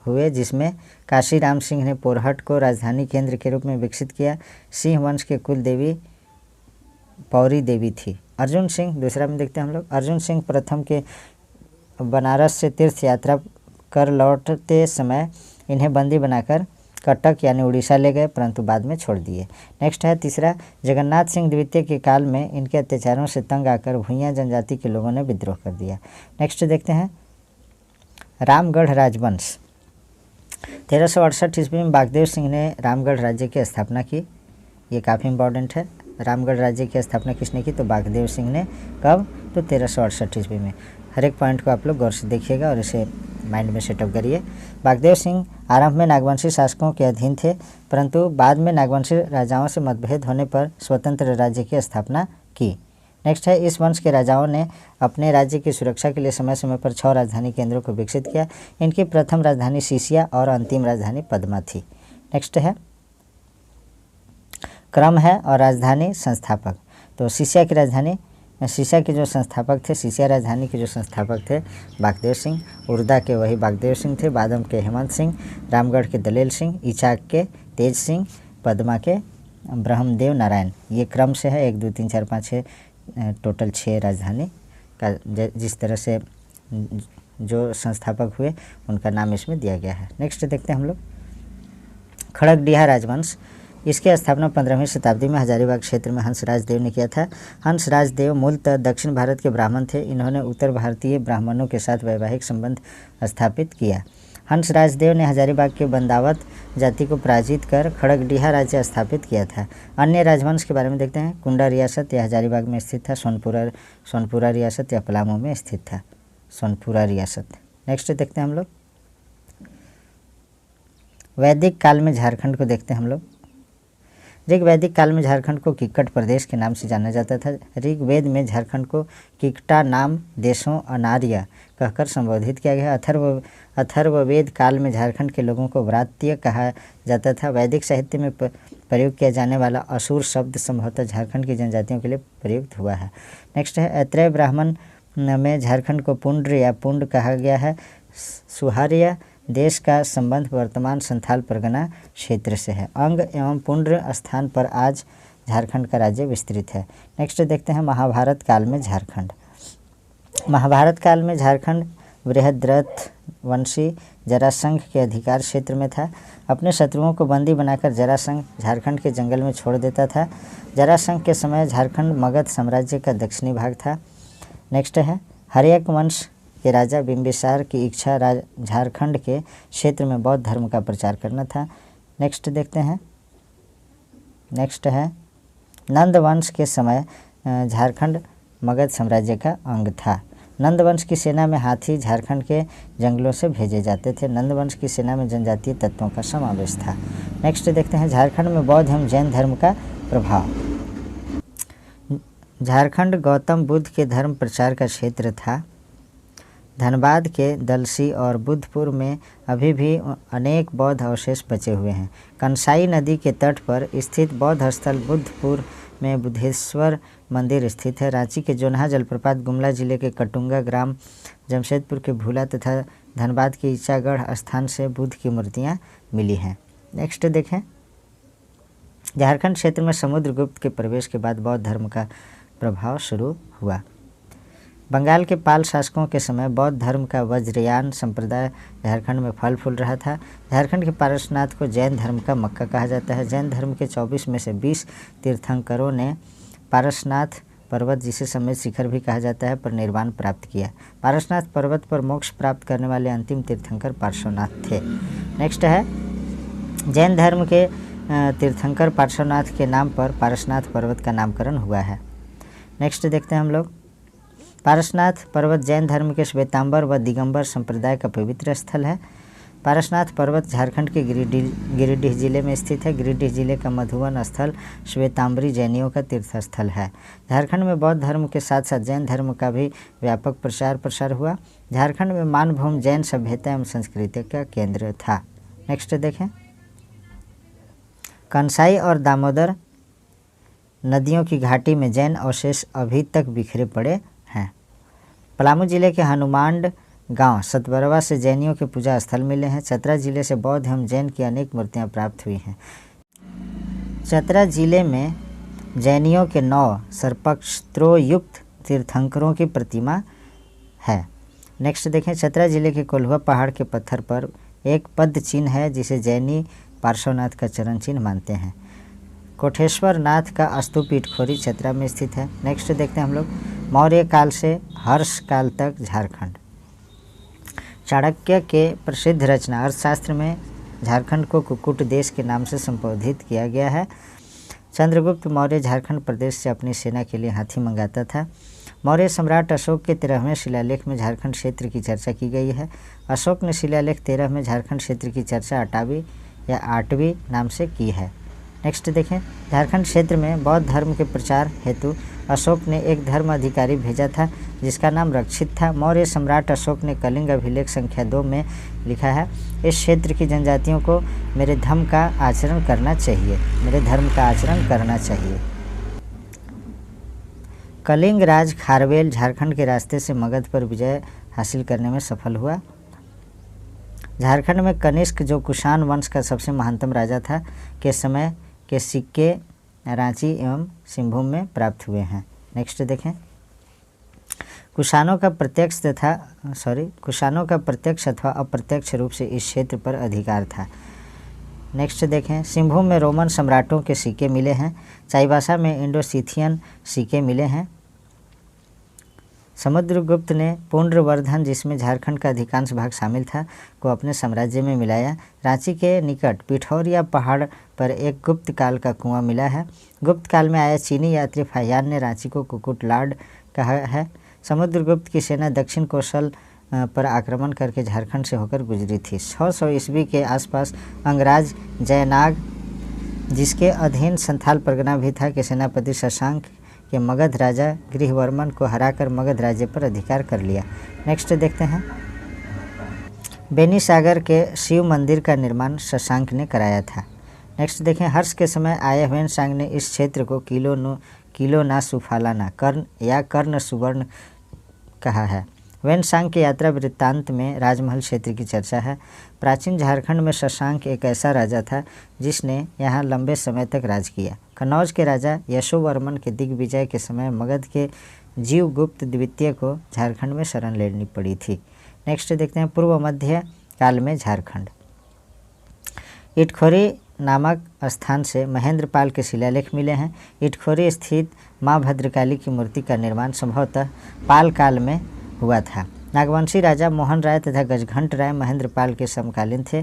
हुए, जिसमें काशीराम सिंह ने पोरहट को राजधानी केंद्र के रूप में विकसित किया। सिंह वंश के कुल देवी पौरी देवी थी। अर्जुन सिंह दूसरा में देखते हैं हम लोग। अर्जुन सिंह प्रथम के बनारस से तीर्थ यात्रा कर लौटते समय इन्हें बंदी बनाकर कटक यानी उड़ीसा ले गए, परंतु बाद में छोड़ दिए। नेक्स्ट है तीसरा जगन्नाथ सिंह द्वितीय के काल में इनके अत्याचारों से तंग आकर भूइयां जनजाति के लोगों ने विद्रोह कर दिया। नेक्स्ट देखते हैं रामगढ़ राजवंश। 1368 ईस्वी में बागदेव सिंह ने रामगढ़ राज्य की स्थापना की। ये काफ़ी इंपॉर्टेंट है। रामगढ़ राज्य की स्थापना किसने की? तो बागदेव सिंह ने। कब? तो 1368 ईस्वी में। हर एक पॉइंट को आप लोग गौर से देखिएगा और इसे माइंड में सेटअप करिए। बागदेव सिंह आरंभ में नागवंशी शासकों के अधीन थे, परंतु बाद में नागवंशी राजाओं से मतभेद होने पर स्वतंत्र राज्य की स्थापना की। नेक्स्ट है इस वंश के राजाओं ने अपने राज्य की सुरक्षा के लिए समय समय पर 6 राजधानी केंद्रों को विकसित किया। इनकी प्रथम राजधानी सीसिया और अंतिम राजधानी पद्मा थी। नेक्स्ट है क्रम है और राजधानी संस्थापक। तो सीसिया की राजधानी, सीसिया के जो संस्थापक थे, सीसिया राजधानी के जो संस्थापक थे बागदेव सिंह, उर्दा के वही बागदेव सिंह थे, बादम के हेमंत सिंह, रामगढ़ के दलेल सिंह, इचाक के तेज सिंह, पद्मा के ब्रह्मदेव नारायण। ये क्रम से है 1 2 3 4 5 6 टोटल 6 राजधानी का जिस तरह से जो संस्थापक हुए उनका नाम इसमें दिया गया है। नेक्स्ट देखते हैं हम लोग खड़गडीहा राजवंश। इसकी स्थापना 15वीं शताब्दी में हजारीबाग क्षेत्र में हंसराज देव ने किया था। हंसराज देव मूलतः दक्षिण भारत के ब्राह्मण थे। इन्होंने उत्तर भारतीय ब्राह्मणों के साथ वैवाहिक संबंध स्थापित किया। हंसराज देव ने हजारीबाग के बंदावत जाति को पराजित कर खड़गडीहा राज्य स्थापित किया था। अन्य राजवंश के बारे में देखते हैं। कुंडा रियासत यह हजारीबाग में स्थित था। सोनपुरा रियासत या पलामू में स्थित था। सोनपुरा रियासत। नेक्स्ट देखते हैं हम लोग वैदिक काल में झारखंड को देखते हैं हम लोग। ऋग्वैदिक काल में झारखंड को किक्कट प्रदेश के नाम से जाना जाता था। ऋग्वेद में झारखंड को किक्टा नाम देशों अनार्य कहकर संबोधित किया गया। अथर्ववेद काल में झारखंड के लोगों को व्रात्य कहा जाता था। वैदिक साहित्य में प्रयोग किया जाने वाला असुर शब्द संभवतः झारखंड की जनजातियों के लिए प्रयुक्त हुआ है। नेक्स्ट है ऐत्रेय ब्राह्मण में झारखंड को पुंड्र या पुंड कहा गया है। सुहार्य देश का संबंध वर्तमान संथाल परगना क्षेत्र से है। अंग एवं पुंड्र स्थान पर आज झारखंड का राज्य विस्तृत है। नेक्स्ट देखते हैं महाभारत काल में झारखंड। महाभारत काल में झारखंड बृहद्रथ वंशी जरासंघ के अधिकार क्षेत्र में था। अपने शत्रुओं को बंदी बनाकर जरासंघ झारखंड के जंगल में छोड़ देता था। जरासंघ के समय झारखंड मगध साम्राज्य का दक्षिणी भाग था। नेक्स्ट है हर्यक वंश के राजा बिंबिसार की इच्छा झारखंड के क्षेत्र में बौद्ध धर्म का प्रचार करना था। नेक्स्ट देखते हैं। नेक्स्ट है नंद वंश के समय झारखंड मगध साम्राज्य का अंग था। नंद वंश की सेना में हाथी झारखंड के जंगलों से भेजे जाते थे। नंद वंश की सेना में जनजातीय तत्वों का समावेश था। नेक्स्ट देखते हैं झारखंड में बौद्ध एवं जैन धर्म का प्रभाव। झारखंड गौतम बुद्ध के धर्म प्रचार का क्षेत्र था। धनबाद के दलसी और बुद्धपुर में अभी भी अनेक बौद्ध अवशेष बचे हुए हैं। कंसाई नदी के तट पर स्थित बौद्ध स्थल बुद्धपुर में बुद्धेश्वर मंदिर स्थित है। रांची के जोन्हा जलप्रपात, गुमला जिले के कटुंगा ग्राम, जमशेदपुर के भूला तथा धनबाद के ईचागढ़ स्थान से बुद्ध की मूर्तियाँ मिली हैं। नेक्स्ट देखें। झारखंड क्षेत्र में समुद्रगुप्त के प्रवेश के बाद बौद्ध धर्म का प्रभाव शुरू हुआ। बंगाल के पाल शासकों के समय बौद्ध धर्म का वज्रयान संप्रदाय झारखंड में फल फूल रहा था। झारखंड के पारसनाथ को जैन धर्म का मक्का कहा जाता है। जैन धर्म के 24 में से 20 तीर्थंकरों ने पारसनाथ पर्वत, जिसे समेत शिखर भी कहा जाता है, पर निर्वाण प्राप्त किया। पारसनाथ पर्वत पर मोक्ष प्राप्त करने वाले अंतिम तीर्थंकर पार्श्वनाथ थे। नेक्स्ट है जैन धर्म के तीर्थंकर पार्श्वनाथ के नाम पर पारसनाथ पर्वत का नामकरण हुआ है। नेक्स्ट देखते हैं हम लोग। पारसनाथ पर्वत जैन धर्म के श्वेतांबर व दिगंबर संप्रदाय का पवित्र स्थल है। पारसनाथ पर्वत झारखंड के गिरिडीह जिले में स्थित है। गिरिडीह जिले का मधुवन स्थल श्वेतांबरी जैनियों का तीर्थ स्थल है। झारखंड में बौद्ध धर्म के साथ साथ जैन धर्म का भी व्यापक प्रसार हुआ। झारखंड में मानभूम जैन सभ्यता एवं संस्कृति का केंद्र था। नेक्स्ट देखें। कंसाई और दामोदर नदियों की घाटी में जैन अवशेष अभी तक बिखरे पड़े हैं। पलामू जिले के हनुमांड गांव सतबरवा से जैनियों के पूजा स्थल मिले हैं। चतरा जिले से बौद्ध एवं जैन की अनेक मूर्तियां प्राप्त हुई हैं। चतरा जिले में जैनियों के 9 सर्पस्त्रोयुक्त तीर्थंकरों की प्रतिमा है। नेक्स्ट देखें। चतरा जिले के कोल्हुआ पहाड़ के पत्थर पर एक पद्म चिन्ह है, जिसे जैनी पार्श्वनाथ का चरण चिन्ह मानते हैं। कोठेश्वर नाथ का स्तूप इटखोरी चतरा में स्थित है। नेक्स्ट देखते हैं हम लोग। मौर्य काल से हर्ष काल तक झारखंड। चाणक्य के प्रसिद्ध रचना अर्थशास्त्र में झारखंड को कुक्कुट देश के नाम से संबोधित किया गया है। चंद्रगुप्त मौर्य झारखंड प्रदेश से अपनी सेना के लिए हाथी मंगाता था। मौर्य सम्राट अशोक के 13वें शिलालेख में झारखंड क्षेत्र की चर्चा की गई है। अशोक ने शिलालेख 13 में झारखंड क्षेत्र की चर्चा 8वीं नाम से की है। नेक्स्ट देखें। झारखंड क्षेत्र में बौद्ध धर्म के प्रचार हेतु अशोक ने एक धर्म अधिकारी भेजा था, जिसका नाम रक्षित था। मौर्य सम्राट अशोक ने कलिंग अभिलेख संख्या 2 में लिखा है, इस क्षेत्र की जनजातियों को मेरे धर्म का आचरण करना चाहिए। कलिंग राज खारवेल झारखंड के रास्ते से मगध पर विजय हासिल करने में सफल हुआ। झारखंड में कनिष्क, जो कुषाण वंश का सबसे महानतम राजा था, के समय के सिक्के रांची एवं सिंहभूम में प्राप्त हुए हैं। नेक्स्ट देखें। कुषाणों का प्रत्यक्ष अथवा अप्रत्यक्ष रूप से इस क्षेत्र पर अधिकार था। नेक्स्ट देखें। सिंहभूम में रोमन सम्राटों के सिक्के मिले हैं। चाईबासा में इंडो-सिथियन सिक्के मिले हैं। समुद्रगुप्त ने पुंड्रवर्धन, जिसमें झारखंड का अधिकांश भाग शामिल था, को अपने साम्राज्य में मिलाया। रांची के निकट पिठौरिया पहाड़ पर एक गुप्त काल का कुआं मिला है। गुप्त काल में आया चीनी यात्री फाहियान ने रांची को कुकुटलाड कहा है। समुद्रगुप्त की सेना दक्षिण कौशल पर आक्रमण करके झारखंड से होकर गुजरी थी। 600 ईस्वी के आसपास अंगराज जयनाग जिसके अधीन संथाल परगना भी था के सेनापति शशांक के मगध राजा गृहवर्मन को हराकर मगध राज्य पर अधिकार कर लिया। नेक्स्ट देखते हैं, बेनी सागर के शिव मंदिर का निर्माण शशांक ने कराया था। नेक्स्ट देखें, हर्ष के समय आए ह्वेनसांग ने इस क्षेत्र को किलो ना सुफालाना कर्ण या कर्ण सुवर्ण कहा है। ह्वेनसांग की यात्रा वृत्तांत में राजमहल क्षेत्र की चर्चा है। प्राचीन झारखंड में शशांक एक ऐसा राजा था जिसने यहाँ लंबे समय तक राज किया। कन्नौज के राजा यशोवर्मन के दिग्विजय के समय मगध के जीवगुप्त द्वितीय को झारखंड में शरण लेनी पड़ी थी। नेक्स्ट देखते हैं, पूर्व मध्य काल में झारखंड। इटखोरी नामक स्थान से महेंद्रपाल के शिलालेख मिले हैं। इटखोरी स्थित माँ भद्रकाली की मूर्ति का निर्माण संभवतः पाल काल में हुआ था। नागवंशी राजा मोहन राय तथा गजघंट राय महेंद्रपाल के समकालीन थे।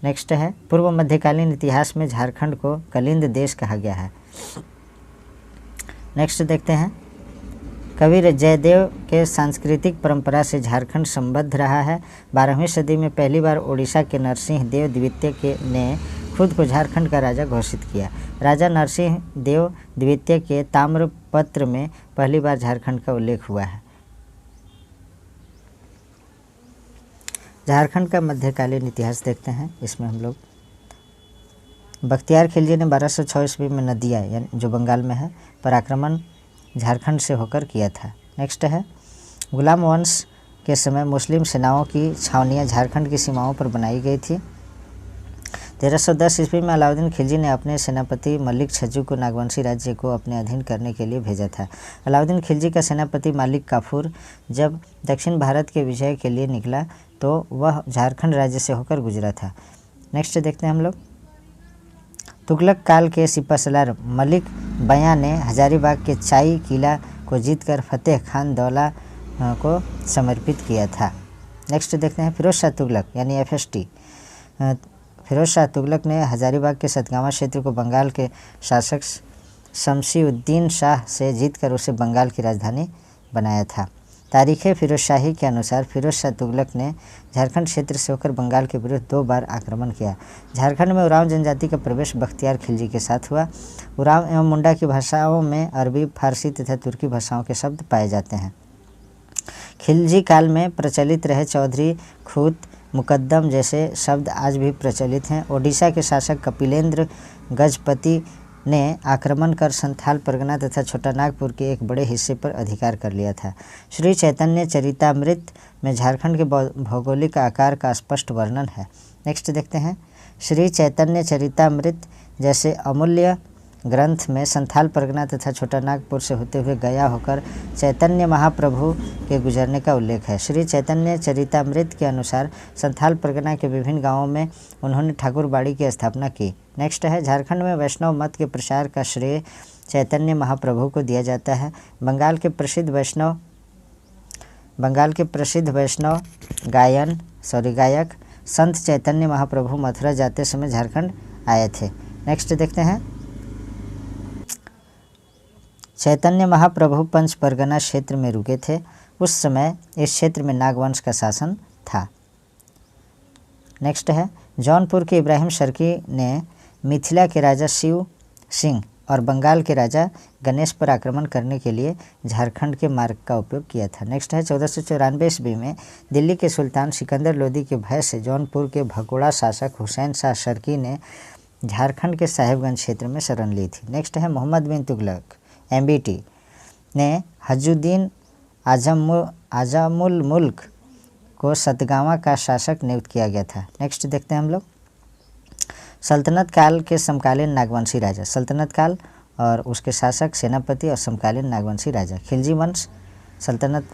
नेक्स्ट है, पूर्व मध्यकालीन इतिहास में झारखंड को कलिंद देश कहा गया है। नेक्स्ट देखते हैं, कवि जयदेव के सांस्कृतिक परंपरा से झारखंड संबद्ध रहा है। 12वीं सदी में पहली बार ओडिशा के नरसिंह देव द्वितीय ने खुद को झारखंड का राजा घोषित किया। राजा नरसिंह देव द्वितीय के ताम्रपत्र में पहली बार झारखंड का उल्लेख हुआ है। झारखंड का मध्यकालीन इतिहास देखते हैं। इसमें हम लोग बख्तियार खिलजी ने 1206 ईस्वी में नदिया यानी जो बंगाल में है पर आक्रमण झारखंड से होकर किया था। नेक्स्ट है, गुलाम वंश के समय मुस्लिम सेनाओं की छावनियां झारखंड की सीमाओं पर बनाई गई थी। 1310 ईस्वी में अलाउद्दीन खिलजी ने अपने सेनापति मलिक छज्जू को नागवंशी राज्य को अपने अधीन करने के लिए भेजा था। अलाउद्दीन खिलजी का सेनापति मालिक काफूर जब दक्षिण भारत के विजय के लिए निकला तो वह झारखंड राज्य से होकर गुजरा था। नेक्स्ट देखते हैं हम लोग, तुगलक काल के सिपहसालार मलिक बयां ने हजारीबाग के चाई किला को जीतकर फतेह खान दौला को समर्पित किया था। नेक्स्ट देखते हैं, फिरोज शाह तुगलक यानी FST। फिरोज शाह तुगलक ने हजारीबाग के सतगावा क्षेत्र को बंगाल के शासक शमसी-उद-दीन शाह से जीतकर उसे बंगाल की राजधानी बनाया था। तारीख़ फिरोज शाही के अनुसार फिरोज शाह तुगलक ने झारखंड क्षेत्र से होकर बंगाल के विरुद्ध 2 बार आक्रमण किया। झारखंड में उरांव जनजाति का प्रवेश बख्तियार खिलजी के साथ हुआ। उरांव एवं मुंडा की भाषाओं में अरबी, फारसी तथा तुर्की भाषाओं के शब्द पाए जाते हैं। खिलजी काल में प्रचलित रहे चौधरी, खूत, मुकद्दम जैसे शब्द आज भी प्रचलित हैं। ओडिशा के शासक कपिलेंद्र गजपति ने आक्रमण कर संथाल परगना तथा छोटा नागपुर के एक बड़े हिस्से पर अधिकार कर लिया था। श्री चैतन्य चरितामृत में झारखंड के भौगोलिक आकार का स्पष्ट वर्णन है। नेक्स्ट देखते हैं, श्री चैतन्य चरितामृत जैसे अमूल्य ग्रंथ में संथाल परगना तथा छोटा नागपुर से होते हुए गया होकर चैतन्य महाप्रभु के गुजरने का उल्लेख है। श्री चैतन्य चरितामृत के अनुसार संथाल परगना के विभिन्न गांवों में उन्होंने ठाकुरबाड़ी की स्थापना की। नेक्स्ट है, झारखंड में वैष्णव मत के प्रचार का श्रेय चैतन्य महाप्रभु को दिया जाता है। बंगाल के प्रसिद्ध वैष्णव गायक संत चैतन्य महाप्रभु मथुरा जाते समय झारखंड आए थे। नेक्स्ट देखते हैं, चैतन्य महाप्रभु पंच परगना क्षेत्र में रुके थे। उस समय इस क्षेत्र में नागवंश का शासन था। नेक्स्ट है, जौनपुर के इब्राहिम शर्की ने मिथिला के राजा शिव सिंह और बंगाल के राजा गणेश पर आक्रमण करने के लिए झारखंड के मार्ग का उपयोग किया था। नेक्स्ट है, 1494 ईस्वी में दिल्ली के सुल्तान सिकंदर लोदी के भय से जौनपुर के भगोड़ा शासक हुसैन शाह शर्की ने झारखंड के साहिबगंज क्षेत्र में शरण ली थी। नेक्स्ट है, मोहम्मद बिन तुगलक MBT ने हजुद्दीन आजमुल मुल्क को सतगावा का शासक नियुक्त किया गया था। नेक्स्ट देखते हैं हम लोग, सल्तनत काल के समकालीन नागवंशी राजा। सल्तनत काल और उसके शासक, सेनापति और समकालीन नागवंशी राजा। खिलजी वंश सल्तनत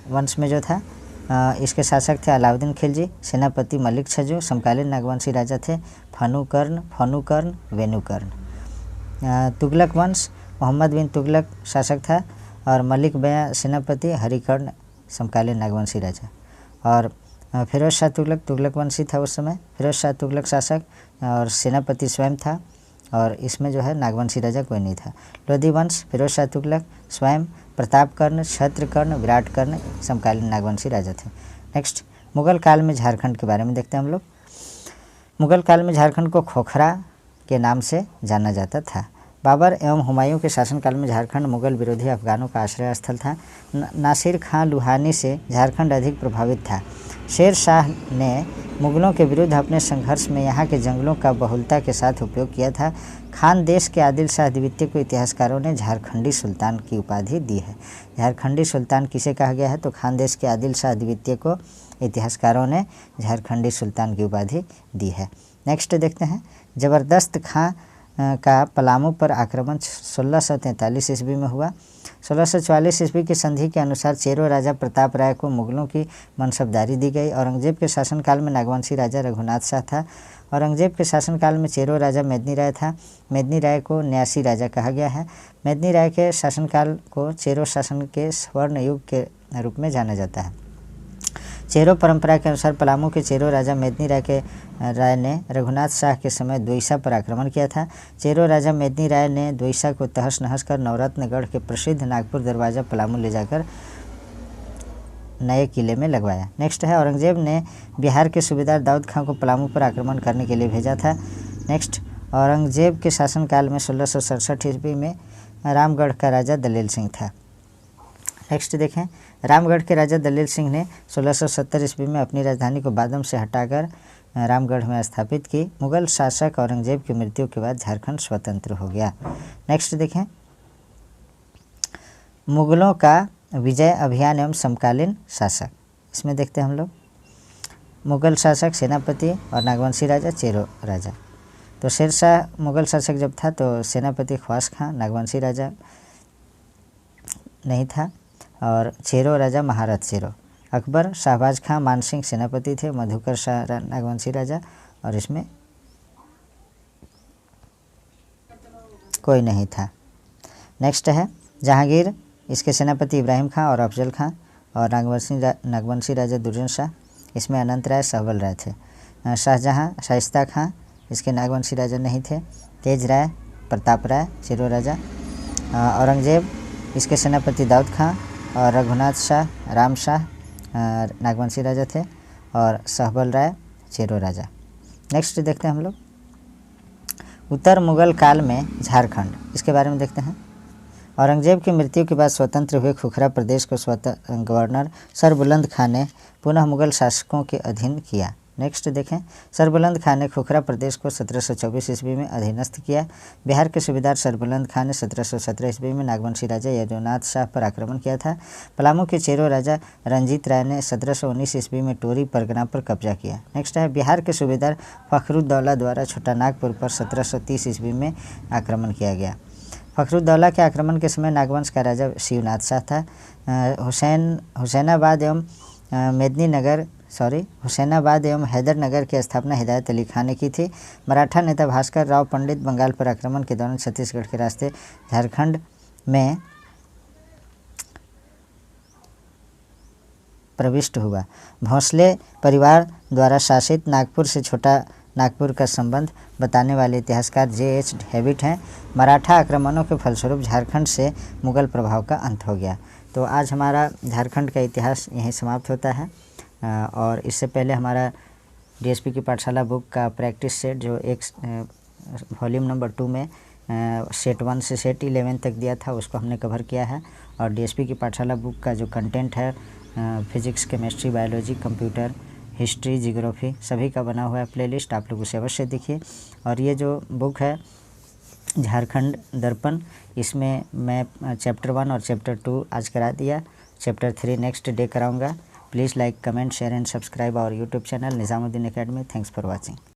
वंश में जो था इसके शासक थे अलाउद्दीन खिलजी, सेनापति मलिक छज्जू। समकालीन नागवंशी राजा थे फनुकर्ण, वेनुकर्ण। तुगलक वंश मोहम्मद बिन तुगलक शासक था और मलिक बयां सेनापति, हरिकर्ण समकालीन नागवंशी राजा। और फिरोज शाह तुगलक तुगलक वंशी था उस समय। फिरोज शाह तुगलक शासक और सेनापति स्वयं था और इसमें जो है नागवंशी राजा कोई नहीं था। लोधी वंश फिरोज शाह तुगलक स्वयं, प्रतापकर्ण, क्षत्रकर्ण, विराटकर्ण समकालीन नागवंशी राजा थे। नेक्स्ट, मुगल काल में झारखंड के बारे में देखते हैं हम लोग। मुगल काल में झारखंड को खोखरा, के नाम से जाना जाता था। बाबर एवं हुमायूं के शासनकाल में झारखंड मुगल विरोधी अफगानों का आश्रय स्थल था। नासिर खां लुहानी से झारखंड अधिक प्रभावित था। शेर शाह ने मुगलों के विरुद्ध अपने संघर्ष में यहाँ के जंगलों का बहुलता के साथ उपयोग किया था। खानदेश के आदिल शाह द्वितीय को इतिहासकारों ने झारखंडी सुल्तान की उपाधि दी है। झारखंडी सुल्तान किसे कहा गया है? तो खानदेश के आदिल शाह द्वितीय को इतिहासकारों ने झारखंडी सुल्तान की उपाधि दी है। नेक्स्ट देखते हैं, ज़बरदस्त खां का पलामू पर आक्रमण 1643 ईस्वी में हुआ। 1644 ईस्वी की संधि के अनुसार चेरो राजा प्रताप राय को मुगलों की मनसबदारी दी गई। औरंगजेब के शासनकाल में नागवंशी राजा रघुनाथ शाह था। औरंगजेब के शासनकाल में चेरो राजा मेदिनी राय था। मेदिनी राय को न्यासी राजा कहा गया है। मेदिनी राय के शासनकाल को चेरो शासन के स्वर्ण युग के रूप में जाना जाता है। चेरो परंपरा के अनुसार पलामू के चेरो राजा मेदिनी राय ने रघुनाथ शाह के समय द्वैसा पर आक्रमण किया था। चेरो राजा मेदिनी राय ने द्वैसा को तहस नहस कर नवरत्नगढ़ के प्रसिद्ध नागपुर दरवाजा पलामू ले जाकर नए किले में लगवाया। नेक्स्ट है, औरंगजेब ने बिहार के सूबेदार दाऊद खां को पलामू पर आक्रमण करने के लिए भेजा था। नेक्स्ट, औरंगजेब के शासनकाल में 1667 ईस्वी में रामगढ़ का राजा दलेल सिंह था। नेक्स्ट देखें, रामगढ़ के राजा दलेल सिंह ने 1670 ईस्वी में अपनी राजधानी को बादम से हटाकर रामगढ़ में स्थापित की। मुगल शासक औरंगजेब की मृत्यु के बाद झारखंड स्वतंत्र हो गया। नेक्स्ट देखें, मुगलों का विजय अभियान एवं समकालीन शासक। इसमें देखते हैं हम लोग मुगल शासक, सेनापति और नागवंशी राजा, चेरो राजा। तो शेरशाह मुगल शासक जब था तो सेनापति ख्वास खां, नागवंशी राजा नहीं था, और चेरो राजा महारथ चेरो। अकबर, शाहबाज खां, मानसिंह सेनापति थे, मधुकर शाह नागवंशी राजा, और इसमें कोई नहीं था। नेक्स्ट है जहांगीर, इसके सेनापति इब्राहिम खां और अफजल खां, और नागवंशी राजा दुर्जन शाह, इसमें अनंत राय, सहबल राय थे। शाहजहां, शाइस्ता खां, इसके नागवंशी राजा नहीं थे। तेज राय, प्रताप राय, चेरो राजा। औरंगजेब, इसके सेनापति दाऊद खां और रघुनाथ शाह, राम शाह नागवंशी राजा थे, और सहबल राय, चेरो राजा। नेक्स्ट देखते हैं हम लोग उत्तर मुगल काल में झारखंड, इसके बारे में देखते हैं। औरंगजेब की मृत्यु के बाद स्वतंत्र हुए खुखरा प्रदेश को गवर्नर सरबुलंद खां ने पुनः मुगल शासकों के अधीन किया। नेक्स्ट देखें, सरबुलंद खां ने खुखरा प्रदेश को 1724 ईस्वी में अधीनस्थ किया। बिहार के सूबेदार सरबुलंद खां ने 1717 ईस्वी में नागवंशी राजा यदुनाथ शाह पर आक्रमण किया था। पलामू के चेरो राजा रंजीत राय ने 1719 ईस्वी में टोरी परगना पर कब्जा किया। नेक्स्ट है, बिहार के सूबेदार फखरुद्दौला द्वारा छोटा नागपुर पर 1730 ईस्वी में आक्रमण किया गया। फखरुद्दौला के आक्रमण के समय नागवंश का राजा शिवनाथ शाह था। हुसैनाबाद एवं हैदरनगर की स्थापना हिदायत अली खान ने की थी। मराठा नेता भास्कर राव पंडित बंगाल पर आक्रमण के दौरान छत्तीसगढ़ के रास्ते झारखंड में प्रविष्ट हुआ। भोंसले परिवार द्वारा शासित नागपुर से छोटा नागपुर का संबंध बताने वाले इतिहासकार J.H. हेविट हैं। मराठा आक्रमणों के फलस्वरूप झारखंड से मुगल प्रभाव का अंत हो गया। तो आज हमारा झारखंड का इतिहास यहीं समाप्त होता है। और इससे पहले हमारा DSP की पाठशाला बुक का प्रैक्टिस सेट जो एक वॉल्यूम नंबर 2 में सेट 1 से सेट 11 तक दिया था, उसको हमने कवर किया है। और DSP की पाठशाला बुक का जो कंटेंट है physics, chemistry, biology, computer, history, geography सभी का बना हुआ है प्लेलिस्ट, आप लोग उसे अवश्य देखिए। और ये जो बुक है झारखंड दर्पण, इसमें मैं चैप्टर 1 और चैप्टर 2 आज करा दिया, चैप्टर 3 नेक्स्ट डे कराऊंगा। Please like, comment, share and subscribe our YouTube channel Nizamuddin academy. Thanks for watching.